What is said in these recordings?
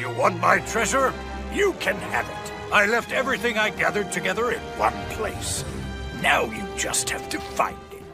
You want my treasure? You can have it. I left everything I gathered together in one place. Now you just have to find it.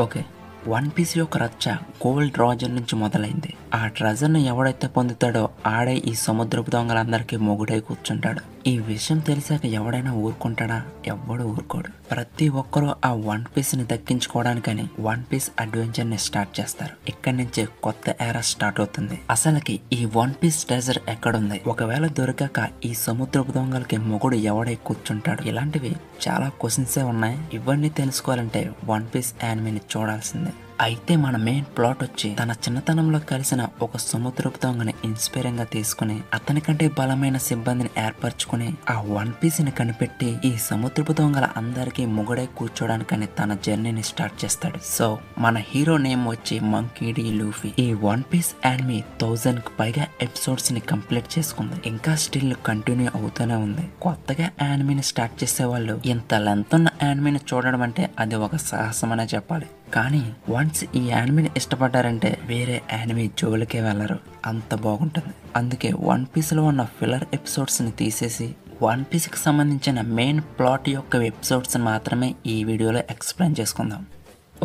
Okay. One Piece యొక్క రచ్చ gold Roger నుంచి మొదలైంది. ఆ ట్రెజర్ని ఎవడైతే పొందుతాడో ఆడే ఈ సముద్రపు దొంగలందరికీ మొగుడై కూర్చుంటాడు. ఈ విషయం తెలిసాక ఎవడైనా ఊరుకుంటాడా? ఎవ్వడు ఊరుకోడు. ప్రతి ఒక్కరూ ఆ వన్ పీస్ ని దక్కించుకోవడానికని వన్ పీస్ అడ్వెంచర్ ని స్టార్ట్ చేస్తారు. ఇక్కడి నుంచే కొత్త ఎరా స్టార్ట్ అవుతుంది. అసలుకి ఈ వన్ పీస్ ట్రెజర్ ఎక్కడుంది? ఒకవేళ దొరికాక ఈ సముద్రపు దొంగలకి మొగుడు ఎవడై కూర్చుంటాడు? ఇలాంటివి చాలా క్వశ్చన్సే ఉన్నాయి. ఇవన్నీ తెలుసుకోవాలంటే వన్ పీస్ యానిమేని చూడాల్సిందే. అయితే మన మెయిన్ ప్లాట్ వచ్చి తన చిన్నతనంలో కలిసిన ఒక సముద్రపు దొంగని ఇన్స్పైరింగ్ గా తీసుకుని అతని కంటే బలమైన సిబ్బందిని ఏర్పరచుకుని ఆ వన్ పీస్ ని కనిపెట్టి ఈ సముద్రపు దొంగల అందరికీ మొగుడై కూర్చోడానికని తన జర్నీని స్టార్ట్ చేస్తాడు. సో మన హీరో నేమ్ వచ్చి మంకీ డి లూఫీ. ఈ వన్ పీస్ యానిమే 1000 కు పైగా ఎపిసోడ్స్ ని కంప్లీట్ చేసుకుంది. ఇంకా స్టిల్ కంటిన్యూ అవుతూనే ఉంది. కొత్తగా యానిమేని స్టార్ట్ చేసే వాళ్ళు ఇంత లెంత్ ఉన్న యానిమేని చూడడం అంటే అది ఒక సాహసమనే చెప్పాలి. కానీ వన్స్ ఈ యానిమేని ఇష్టపడ్డారంటే వేరే యానిమే జోలికే వెళ్ళరు. అంత బాగుంటుంది. అందుకే వన్ పీస్ లో ఉన్న ఫిల్లర్ ఎపిసోడ్స్ ని తీసేసి వన్ పీస్ కి సంబంధించిన మెయిన్ ప్లాట్ యొక్క ఎపిసోడ్స్ మాత్రమే ఈ వీడియోలో ఎక్స్ప్లెయిన్ చేసుకుందాం.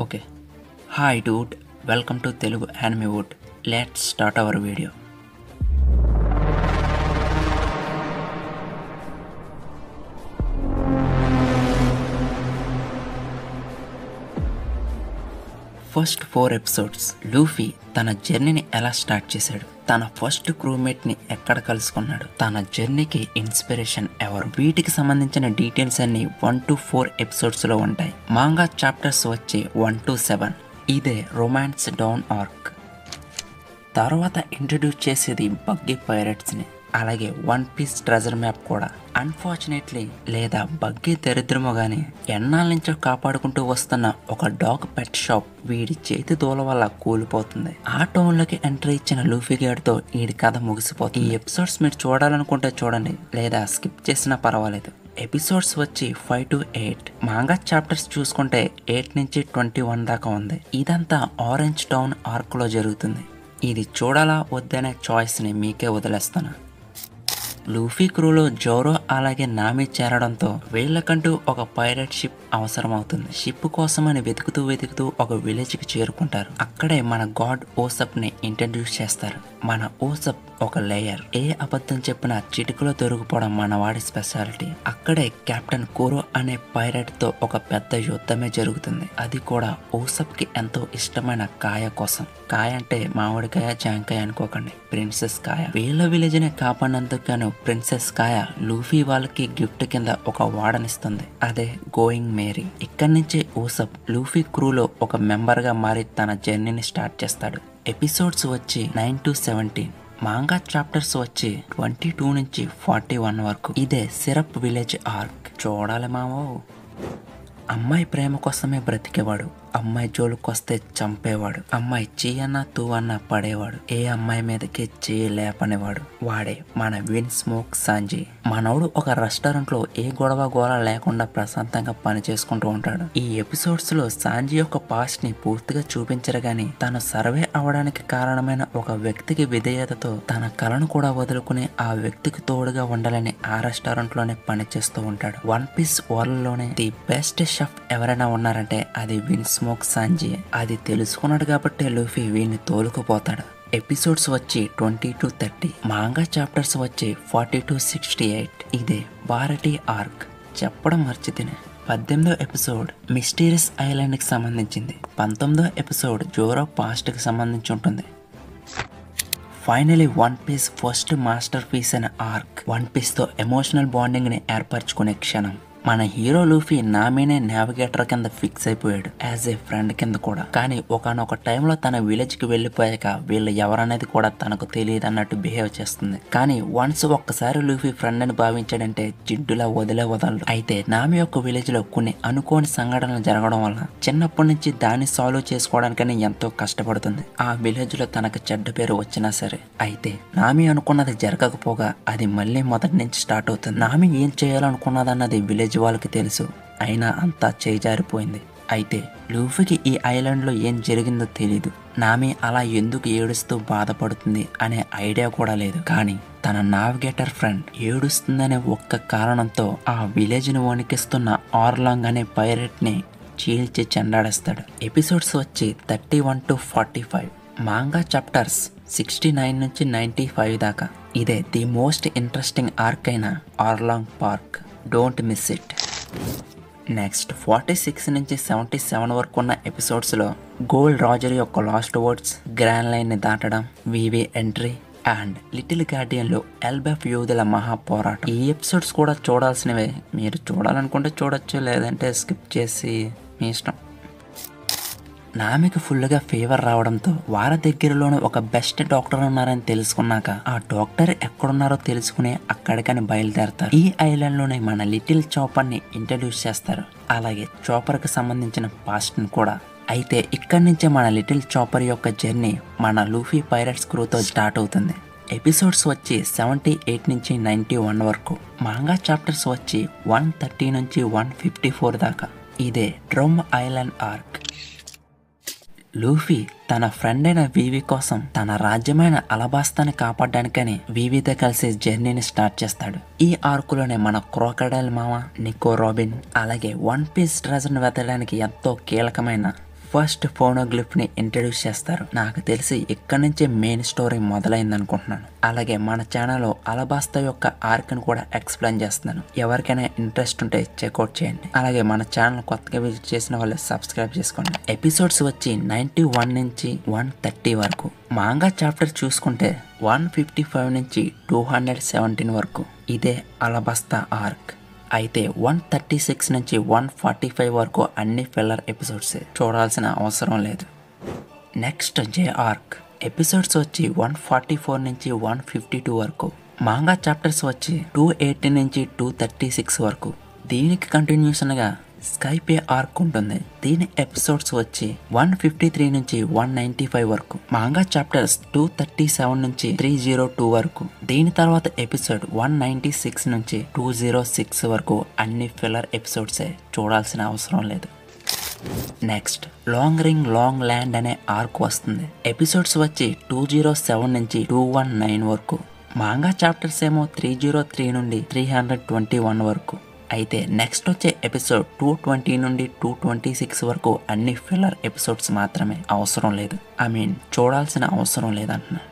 Okay, hi dude, welcome to Telugu anime wood. Let's start our video. First 4 episodes Luffy తన జర్నీని ఎలా స్టార్ట్ చేశాడు, తన ఫస్ట్ క్రూమేట్ ని ఎక్కడ కలుసుకున్నాడు, తన జర్నీకి ఇన్స్పిరేషన్ ఎవరు, వీటికి సంబంధించిన డీటెయిల్స్ అన్ని 1 to 4 ఎపిసోడ్స్ లో ఉంటాయి. మాంగా చాప్టర్స్ వచ్చి 1 to 7. ఇదే రొమాన్స్ డౌన్ ఆర్క్. తర్వాత ఇంట్రడ్యూస్ చేసేది బగ్గీ పైరట్స్ ని, అలాగే వన్ పీస్ ట్రెజర్ మ్యాప్ కూడా. అన్ఫార్చునేట్లీ లేదా బగ్గీ దరిద్రమో గానీ ఎన్నాళ్ళ నుంచో కాపాడుకుంటూ వస్తున్న ఒక డాగ్ పెట్ షాప్ వీడి చేతి దూల వల్ల కూలిపోతుంది. ఆ టౌన్ లోకి ఎంట్రీ ఇచ్చిన లూఫీ గాడితో వీడి కథ ముగిసిపోతుంది. ఈ ఎపిసోడ్స్ మీరు చూడాలనుకుంటే చూడండి, లేదా స్కిప్ చేసినా పర్వాలేదు. ఎపిసోడ్స్ వచ్చి 5 to 8. మాంగా చాప్టర్స్ చూసుకుంటే 8 నుంచి 21 దాకా ఉంది. ఇదంతా ఆరెంజ్ టౌన్ ఆర్క్ లో జరుగుతుంది. ఇది చూడాలా వద్దనే చాయిస్ ని మీకే వదిలేస్తాను. లూఫీ క్రూలో జోరో అలాగే నామి చేరడంతో వీళ్ళకంటూ ఒక పైరట్ షిప్ అవసరం అవుతుంది. షిప్ కోసమని వెతుకుతూ ఒక విలేజ్ కి చేరుకుంటారు. అక్కడే మన గాడ్ ఓసప్ ని ఇంట్రడ్యూస్ చేస్తారు. మన ఓసప్ ఒక లేయర్. ఏ అబద్ధం చెప్పినా చిటికలో దొరికిపోవడం మన వాడి స్పెషాలిటీ. అక్కడే కెప్టెన్ కురో అనే పైరట్ తో ఒక పెద్ద యుద్ధమే జరుగుతుంది. అది కూడా ఓసప్ కి ఎంతో ఇష్టమైన కాయ కోసం. కాయ అంటే మామిడికాయ జాంకాయ అనుకోకండి, ప్రిన్సెస్ కాయ. వీళ్ళ విలేజ్ ని కాపాడినందుకు గాను ప్రిన్సెస్ కాయ లూఫీ వాళ్ళకి గిఫ్ట్ కింద ఒక వాడనిస్తుంది. అదే గోయింగ్ మేరీ. ఇక్కడి నుంచే ఓసప్ లూఫీ క్రూలో ఒక మెంబర్ గా మారి తన జర్నీని స్టార్ట్ చేస్తాడు. ఎపిసోడ్స్ వచ్చి 9 to 17. మాంగా చాప్టర్స్ వచ్చి 22 నుంచి 41 వరకు. ఇదే సిరప్ విలేజ్ ఆర్క్. చూడాలి మావో. అమ్మాయి ప్రేమ కోసమే బ్రతికేవాడు. అమ్మాయి జోలుకొస్తే చంపేవాడు. అమ్మాయి చీ అన్నా తూ అన్నా పడేవాడు. ఏ అమ్మాయి మీదకి చేయి లేపనేవాడు. వాడే మన విన్ స్మోక్ సాంజీ. మనోడు ఒక రెస్టారెంట్ లో ఏ గొడవ గోళ లేకుండా ప్రశాంతంగా పని చేసుకుంటూ ఉంటాడు. ఈ ఎపిసోడ్స్ లో సాంజీ యొక్క పాస్ట్ ని పూర్తిగా చూపించరు గాని తను సర్వే అవడానికి కారణమైన ఒక వ్యక్తికి విధేయతతో తన కళను కూడా వదులుకుని ఆ వ్యక్తికి తోడుగా ఉండాలని ఆ రెస్టారెంట్ లోనే పని చేస్తూ ఉంటాడు. వన్ పీస్ వరల్డ్ లోనే ది బెస్ట్ షెఫ్ ఎవరైనా ఉన్నారంటే అది విన్ స్మోక్ సాంజీ. అది తెలుసుకున్నాడు కాబట్టి లూఫీ వీడిని తోలుకుపోతాడు. ఎపిసోడ్స్ వచ్చి 20 to 30. మాంగా చాప్టర్స్ వచ్చి 40 to 68. ఇదే భారతి ఆర్క్. చెప్పడం మర్చితిని. 18వ ఎపిసోడ్ మిస్టీరియస్ ఐలాండ్ కి సంబంధించింది. 19వ ఎపిసోడ్ జోరో పాస్ట్ కి సంబంధించి ఉంటుంది. Finally One Piece first masterpiece అయిన ఆర్క్. వన్ పీస్ తో ఎమోషనల్ బాండింగ్ ని ఏర్పరచుకునే క్షణం. మన హీరో లూఫీ నామీనే నావిగేటర్ కింద ఫిక్స్ అయిపోయాడు, యాజ్ ఏ ఫ్రెండ్ కింద కూడా. కానీ ఒకనొక టైంలో తన విలేజ్ కి వెళ్ళిపోయాక వీళ్ళు ఎవరనేది కూడా తనకు తెలియదు అన్నట్టు బిహేవ్ చేస్తుంది. కానీ వన్స్ ఒక్కసారి లూఫీ ఫ్రెండ్ అని భావించాడంటే జిడ్డులా వదలడు. అయితే నామి యొక్క విలేజ్ లో కొన్ని అనుకోని సంఘటనలు జరగడం వల్ల చిన్నప్పటి నుంచి దాన్ని సాల్వ్ చేసుకోవడానికని ఎంతో కష్టపడుతుంది. ఆ విలేజ్ లో తనకు చెడ్డ పేరు వచ్చినా సరే. అయితే నామి అనుకున్నది జరగకపోగా అది మళ్ళీ మొదటి నుంచి స్టార్ట్ అవుతుంది. నామి ఏం చేయాలనుకున్నదన్నది విలేజ్ వాళ్ళకి తెలుసు, అయినా అంతా చేజారిపోయింది. అయితే లూఫీకి ఈ ఐలాండ్లో ఏం జరిగిందో తెలీదు. నామి అలా ఎందుకు ఏడుస్తూ బాధపడుతుంది అనే ఐడియా కూడా లేదు. కానీ తన నావిగేటర్ ఫ్రెండ్ ఏడుస్తుందనే ఒక్క కారణంతో ఆ విలేజ్ని వణికిస్తున్న ఆర్లాంగ్ అనే పైరెట్ని చీల్చి చెండాడేస్తాడు. ఎపిసోడ్స్ వచ్చి 31 to 45. మాంగా చాప్టర్స్ 69 నుంచి 95 దాకా. ఇదే ది మోస్ట్ ఇంట్రెస్టింగ్ ఆర్క్ అయిన Arlong park. Don't miss it. Next 46 నుంచి 77 వరకు ఉన్న ఎపిసోడ్స్లో గోల్డ్ రాజర్ యొక్క లాస్ట్ వర్డ్స్, గ్రాండ్ లైన్ని దాటడం, వివి ఎంట్రీ అండ్ లిటిల్ గార్డియన్లో ఎల్బెఫ్ యూదుల మహా పోరాటం. ఈ ఎపిసోడ్స్ కూడా చూడాల్సినవే. మీరు చూడాలనుకుంటే చూడొచ్చు, లేదంటే స్కిప్ చేసి మీ ఇష్టం. నామికి ఫుల్గా ఫీవర్ రావడంతో వారి దగ్గరలోనే ఒక బెస్ట్ డాక్టర్ ఉన్నారని తెలుసుకున్నాక ఆ డాక్టర్ ఎక్కడున్నారో తెలుసుకుని అక్కడికని బయలుదేరతారు. ఈ ఐలాండ్ లోనే మన లిటిల్ చాపర్ ని ఇంట్రడ్యూస్ చేస్తారు. అలాగే చాపర్ కి సంబంధించిన పాస్ట్ ని కూడా. అయితే ఇక్కడి నుంచే మన లిటిల్ చాపర్ యొక్క జర్నీ మన లూఫీ పైరట్స్ క్రూతో స్టార్ట్ అవుతుంది. ఎపిసోడ్స్ వచ్చి 78 నుంచి 91 వరకు. మాంగా చాప్టర్స్ వచ్చి 130 నుంచి 154 దాకా. ఇదే డ్రమ్ ఐలాండ్ ఆర్క్. లూఫీ తన ఫ్రెండ్ అయిన వివి కోసం తన రాజ్యమైన అలబాస్తాని కాపాడడానికని వివితో కలిసి జర్నీని స్టార్ట్ చేస్తాడు. ఈ ఆర్కులోనే మన క్రోకడైల్ మామ, నికో రాబిన్, అలాగే వన్ పీస్ ట్రెజర్ని వెతకడానికి ఎంతో కీలకమైన ఫస్ట్ ఫోనోగ్లిఫ్ ని ఇంట్రడ్యూస్ చేస్తారు. నాకు తెలిసి ఇక్కడ నుంచే మెయిన్ స్టోరీ మొదలైంది అనుకుంటున్నాను. అలాగే మన ఛానల్లో అలబాస్తా యొక్క ఆర్క్ ని కూడా ఎక్స్ప్లెయిన్ చేస్తున్నాను. ఎవరికైనా ఇంట్రెస్ట్ ఉంటే చెక్అవుట్ చేయండి. అలాగే మన ఛానల్ కొత్తగా విజిట్ చేసిన వాళ్ళు సబ్స్క్రైబ్ చేసుకోండి. ఎపిసోడ్స్ వచ్చి 91 నుంచి 130 వరకు. మాంగా చాప్టర్ చూసుకుంటే 155 నుంచి 217 వరకు. ఇదే అలబాస్తా ఆర్క్. అయితే 136 నుంచి 145 వరకు అన్ని ఫిల్లర్ ఎపిసోడ్స్, చూడాల్సిన అవసరం లేదు. నెక్స్ట్ జే ఆర్క్. ఎపిసోడ్స్ వచ్చి 144 నుంచి 152 వరకు. మాంగా చాప్టర్స్ వచ్చి 280 నుంచి 236 వరకు. దీనికి కంటిన్యూషన్గా స్కైపే ఆర్క్ ఉంటుంది. దీని ఎపిసోడ్స్ వచ్చి 153 నుంచి 195 వరకు. మాంగా చాప్టర్స్ 237 నుంచి 302 వరకు. దీని తర్వాత ఎపిసోడ్ 196 నుంచి 206 వరకు అన్ని ఫిల్లర్ ఎపిసోడ్సే, చూడాల్సిన అవసరం లేదు. Next long ring long land అనే ఆర్క్ వస్తుంది. ఎపిసోడ్స్ వచ్చి 207 నుంచి 219 వరకు. మాంగా చాప్టర్స్ ఏమో 303 నుండి 321 వరకు. అయితే నెక్స్ట్ వచ్చే ఎపిసోడ్ 220 నుండి 226 వరకు అన్ని ఫిల్లర్ ఎపిసోడ్స్ మాత్రమే, అవసరం లేదు. చూడాల్సిన అవసరం లేదంటున్నా.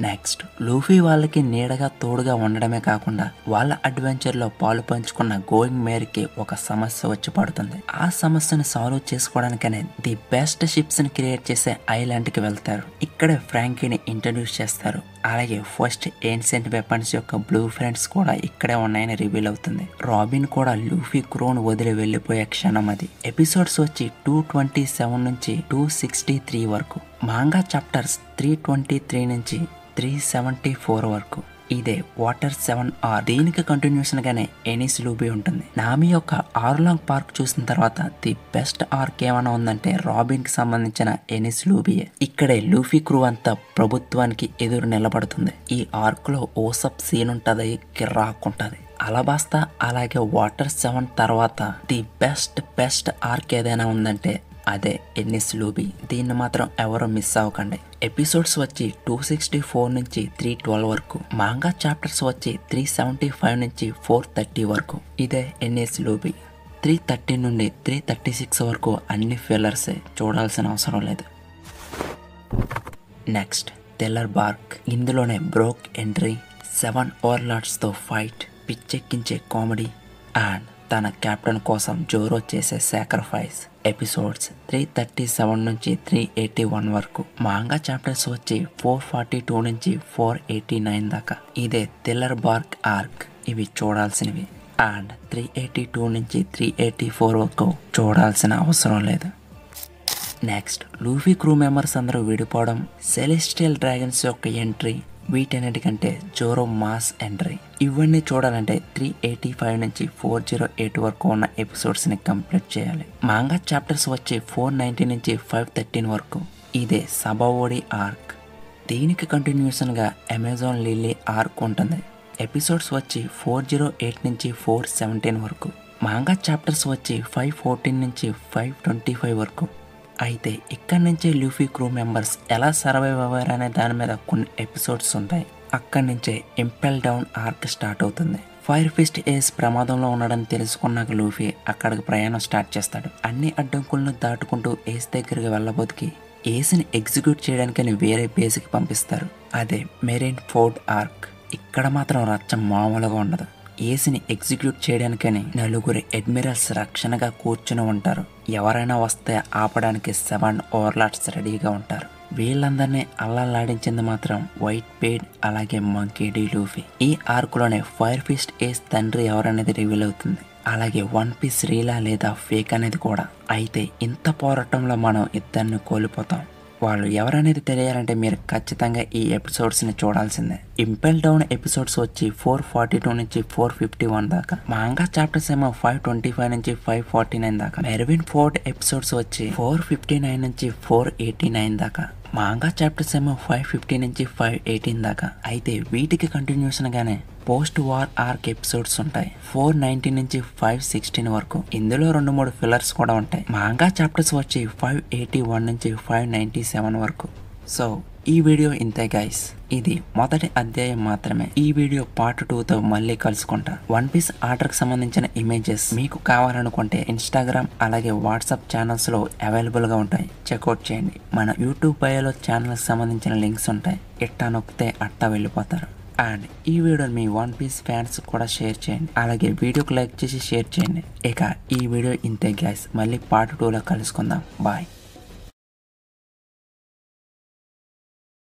నెక్స్ట్ లూఫీ వాళ్ళకి నీడగా తోడుగా ఉండడమే కాకుండా వాళ్ళ అడ్వెంచర్లో పాలు పంచుకున్న గోయింగ్ మేరీకి ఒక సమస్య వచ్చి పడుతుంది. ఆ సమస్యను సాల్వ్ చేసుకోవడానికనే ది బెస్ట్ షిప్స్ ని క్రియేట్ చేసే ఐలాండ్కి వెళ్తారు. ఇక్కడే ఫ్రాంకీని ఇంట్రడ్యూస్ చేస్తారు. అలాగే ఫస్ట్ ఏన్షియంట్ వెపన్స్ యొక్క బ్లూ ఫ్రెండ్స్ కూడా ఇక్కడే ఉన్నాయని రివీల్ అవుతుంది. రాబిన్ కూడా లూఫీ క్రోన్ వదిలి వెళ్లిపోయే క్షణం అది. ఎపిసోడ్స్ వచ్చి 227 నుంచి 263 వరకు. మాంగా చాప్టర్స్ 323 నుంచి 374 వరకు. ఇదే వాటర్ 7R. దీనికి కంటిన్యూషన్ గానే ఎనిస్ లూబీ ఉంటుంది. నామి యొక్క ఆర్లాంగ్ పార్క్ చూసిన తర్వాత ది బెస్ట్ ఆర్క్ ఏమైనా ఉందంటే రాబిన్ కి సంబంధించిన ఎనిస్ లూబీయే. ఇక్కడే లూఫీ క్రూ అంతా ప్రభుత్వానికి ఎదురు నిలబడుతుంది. ఈ ఆర్క్ లో ఓసప్ సీన్ ఉంటది, కిర్రాకుంటది. అలబాస్తా అలాగే వాటర్ 7 తర్వాత ది బెస్ట్ ఆర్క్ ఏదైనా ఉందంటే అదే ఎన్నిస్ లూబీ. దీన్ని మాత్రం ఎవరు మిస్ అవ్వకండి. ఎపిసోడ్స్ వచ్చి 264 నుంచి 312 వరకు. మాంగా చాప్టర్స్ వచ్చి 375 నుంచి 430 వరకు. ఇదే ఎన్నిస్ లూబీ. 330 నుండి 336 వరకు అన్ని ఫిల్లర్సే, చూడాల్సిన అవసరం లేదు. Next teller BARC. ఇందులోనే బ్రోక్ ఎంట్రీ, 7 ఓవర్లార్డ్స్ తో ఫైట్, పిచ్చెక్కించే కామెడీ అండ్ తన కెప్టెన్ కోసం జోరో చేసే సాక్రిఫైస్. ఎపిసోడ్స్ 337 నుంచి 381 వరకు. మాంగా చాప్టర్స్ వచ్చి 442 నుంచి 489 దాకా. ఇదే టెల్లర్ బార్క్ ఆర్క్. ఇవి చూడాల్సినవి. అండ్ 382 నుంచి 384 వరకు చూడాల్సిన అవసరం లేదు. నెక్స్ట్ లూఫీ క్రూ మెంబర్స్ అందరూ విడిపోవడం, సెలెస్టియల్ డ్రాగన్స్ యొక్క ఎంట్రీ, వీటన్నిటికంటే జోరో మాస్ ఎంట్రీ. ఇవన్నీ చూడాలంటే 385 నుంచి 408 వరకు ఉన్న ఎపిసోడ్స్ ని కంప్లీట్ చేయాలి. మాంగా చాప్టర్స్ వచ్చి 490 నుంచి 513 వరకు. ఇదే సబావోడి ఆర్క్. దీనికి కంటిన్యూషన్ గా అమెజాన్ లిల్లీ ఆర్క్ ఉంటుంది. ఎపిసోడ్స్ వచ్చి 408 నుంచి 417 వరకు. మాంగా చాప్టర్స్ వచ్చి 514 నుంచి 525 వరకు. అయితే ఇక్కడి నుంచే లూఫీ క్రూ మెంబర్స్ ఎలా సర్వైవ్ అవ్వారనే దాని మీద కొన్ని ఎపిసోడ్స్ ఉంటాయి. అక్కడి నుంచే ఇంపెల్ డౌన్ ఆర్క్ స్టార్ట్ అవుతుంది. ఫైర్ ఫిస్ట్ ఏస్ ప్రమాదంలో ఉండడం తెలుసుకున్నాక లూఫీ అక్కడికి ప్రయాణం స్టార్ట్ చేస్తాడు. అన్ని అడ్డంకులను దాటుకుంటూ ఏస్ దగ్గరికి వెళ్ళబోతికి ఏస్ని ఎగ్జిక్యూట్ చేయడానికని వేరే బేస్కి పంపిస్తారు. అదే మెరైన్ ఫోర్డ్ ఆర్క్. ఇక్కడ మాత్రం రచ్చ మామూలుగా ఉండదు. ఏస్ని ఎగ్జిక్యూట్ చేయడానికని నలుగురు అడ్మిరల్స్ రక్షణగా కూర్చుని ఉంటారు. ఎవరైనా వస్తే ఆపడానికి 7 ఓవర్లాట్స్ రెడీగా ఉంటారు. వీళ్ళందరినీ అల్లలాడించింది మాత్రం వైట్ పేడ్ అలాగే మంకీ డి లూఫీ. ఈ ఆర్కులోనే ఫైర్ ఫిస్ట్ ఏస్ తండ్రి ఎవరనేది రివీల్ అవుతుంది. అలాగే వన్ పీస్ రీలా లేదా ఫేక్ అనేది కూడా. అయితే ఇంత పోరాటంలో మనం ఇద్దరిని కోల్పోతాం. వాళ్ళు ఎవరనేది తెలియాలంటే మీరు ఖచ్చితంగా ఈ ఎపిసోడ్స్ని చూడాల్సిందే. ఇంపెల్ డౌన్ ఎపిసోడ్స్ వచ్చి 442 నుంచి 451 దాకా. మాంగా చాప్టర్స్ ఏమో 525 నుంచి 549 దాకా. మెర్విన్ ఫోర్డ్ ఎపిసోడ్స్ వచ్చి 459 నుంచి 489 దాకా. మాంగా చాప్టర్స్ ఏమో 550 నుంచి 518 దాకా. అయితే వీటికి కంటిన్యూషన్ గానే పోస్ట్ వార్ ఆర్క్ ఎపిసోడ్స్ ఉంటాయి 490 నుంచి 516 వరకు. ఇందులో 2-3 ఫిల్లర్స్ కూడా ఉంటాయి. మాంగా చాప్టర్స్ వచ్చి 581 నుంచి 597 వరకు. సో ఈ వీడియో ఇంతే గైస్. ఇది మొదటి అధ్యాయం మాత్రమే. ఈ వీడియో పార్ట్ 2తో మళ్ళీ కలుసుకుంటా. వన్ పీస్ ఆర్డర్కి సంబంధించిన ఇమేజెస్ మీకు కావాలనుకుంటే ఇన్స్టాగ్రామ్ అలాగే వాట్సాప్ ఛానల్స్ లో అవైలబుల్ గా ఉంటాయి. చెక్అవుట్ చేయండి. మన యూట్యూబ్ బయోలో ఛానల్కి సంబంధించిన లింక్స్ ఉంటాయి. ఇట్టా నొక్కితే అట్టా వెళ్ళిపోతారు. అండ్ ఈ వీడియోని మీ వన్ పీస్ ఫ్యాన్స్ కూడా షేర్ చేయండి. అలాగే వీడియోకి లైక్ చేసి షేర్ చేయండి. ఇక ఈ వీడియో ఇంతే గైస్. మళ్ళీ పార్ట్ 2లో కలుసుకుందాం. బాయ్.